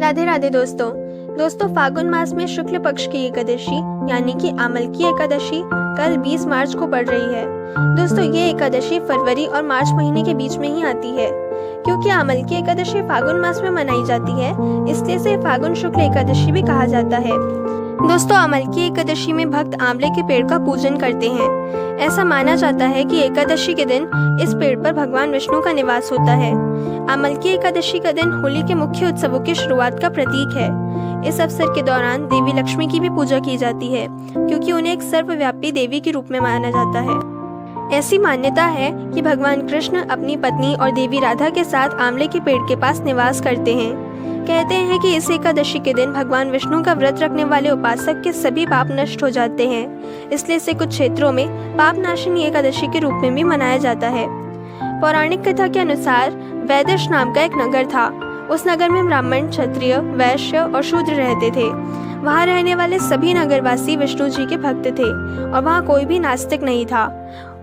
राधे राधे दोस्तों फागुन मास में शुक्ल पक्ष की एकादशी यानी कि आमल की एकादशी कल 20 मार्च को पड़ रही है। दोस्तों ये एकादशी फरवरी और मार्च महीने के बीच में ही आती है। क्योंकि आमल की एकादशी फागुन मास में मनाई जाती है, इसलिए इसे फागुन शुक्ल एकादशी भी कहा जाता है। दोस्तों आमल की एकादशी में भक्त आंवले के पेड़ का पूजन करते हैं। ऐसा माना जाता है कि एकादशी के दिन इस पेड़ पर भगवान विष्णु का निवास होता है। आमल की एकादशी का दिन होली के मुख्य उत्सवों की शुरुआत का प्रतीक है। इस अवसर के दौरान देवी लक्ष्मी की भी पूजा की जाती है, क्योंकि उन्हें एक सर्वव्यापी देवी के रूप में माना जाता है। ऐसी मान्यता है कि भगवान कृष्ण अपनी पत्नी और देवी राधा के साथ आंवले के पेड़ के पास निवास करते हैं। कहते हैं कि इस एकादशी के दिन भगवान विष्णु का व्रत रखने वाले उपासक के सभी पाप नष्ट हो जाते हैं, इसलिए इसे कुछ क्षेत्रों में पाप नाशिनी एकादशी के रूप में भी मनाया जाता है। पौराणिक कथा के अनुसार वैदेश नाम का एक नगर था। उस नगर में ब्राह्मण, क्षत्रिय, वैश्य और शूद्र रहते थे। वहाँ रहने वाले सभी नगरवासी विष्णु जी के भक्त थे और वहाँ कोई भी नास्तिक नहीं था।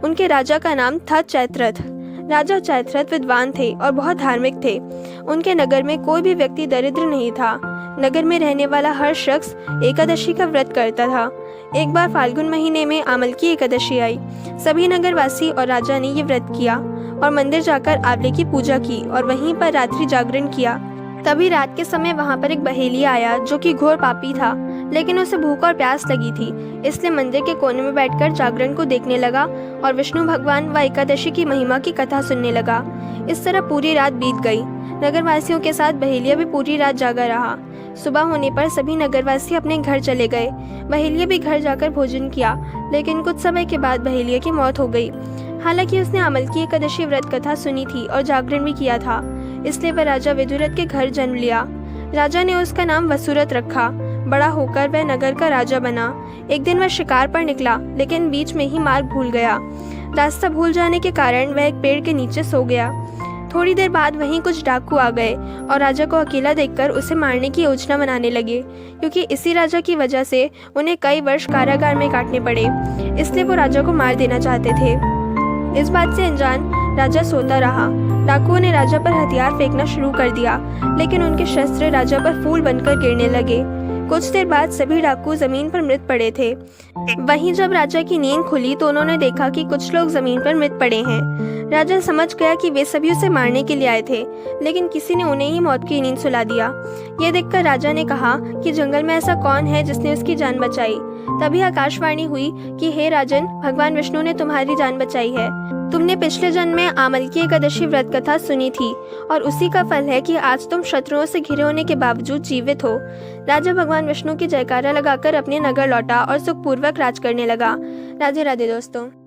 उनके राजा का नाम था चैत्रथ। राजा चैत्रथ विद्वान थे और बहुत धार्मिक थे। उनके नगर में कोई भी व्यक्ति दरिद्र नहीं था। नगर में रहने वाला हर शख्स एकादशी का व्रत करता था। एक बार फाल्गुन महीने में आमल की एकादशी आई। सभी नगरवासी और राजा ने ये व्रत किया और मंदिर जाकर आंवले की पूजा की और वहीं पर रात्रि जागरण किया। तभी रात के समय वहां पर एक बहेलिया आया जो कि घोर पापी था, लेकिन उसे भूख और प्यास लगी थी, इसलिए मंदिर के कोने में बैठकर जागरण को देखने लगा और विष्णु भगवान व एकादशी की महिमा की कथा सुनने लगा। इस तरह पूरी रात बीत गई। नगरवासियों के साथ बहेलिया भी पूरी रात जागा रहा। सुबह होने पर सभी नगरवासी अपने घर चले गए। बहेलिया भी घर जाकर भोजन किया, लेकिन कुछ समय के बाद बहेलिया की मौत हो गई। हालांकि उसने आमल की एकादशी व्रत कथा सुनी थी और जागरण भी किया था, इसलिए वह राजा विदुरथ के घर जन्म लिया। राजा ने उसका नाम वसुरथ रखा। बड़ा होकर वह नगर का राजा बना। एक दिन वह शिकार पर निकला, लेकिन बीच में ही मार्ग भूल गया। रास्ता भूल जाने के कारण वह एक पेड़ के नीचे सो गया। थोड़ी देर बाद वहीं कुछ डाकू आ गए और राजा को अकेला देखकर उसे मारने की योजना बनाने लगे, क्योंकि इसी राजा की वजह से उन्हें कई वर्ष कारागार में काटने पड़े, इसलिए वो राजा को मार देना चाहते थे। इस बात से अनजान राजा सोता रहा। डाकुओं ने राजा पर हथियार फेंकना शुरू कर दिया, लेकिन उनके शस्त्र राजा पर फूल बनकर गिरने लगे। कुछ देर बाद सभी डाकू जमीन पर मृत पड़े थे। वहीं जब राजा की नींद खुली तो उन्होंने देखा कि कुछ लोग जमीन पर मृत पड़े हैं। राजा समझ गया कि वे सभी उसे मारने के लिए आए थे, लेकिन किसी ने उन्हें ही मौत की नींद सुला दिया। ये देखकर राजा ने कहा कि जंगल में ऐसा कौन है जिसने उसकी जान बचाई। तभी आकाशवाणी हुई कि हे राजन, भगवान विष्णु ने तुम्हारी जान बचाई है। तुमने पिछले जन्म में आमल की एकादशी व्रत कथा सुनी थी और उसी का फल है कि आज तुम शत्रुओं से घिरे होने के बावजूद जीवित हो। राजा भगवान विष्णु की जयकारा लगाकर अपने नगर लौटा और सुखपूर्वक राज करने लगा। राधे राधे दोस्तों।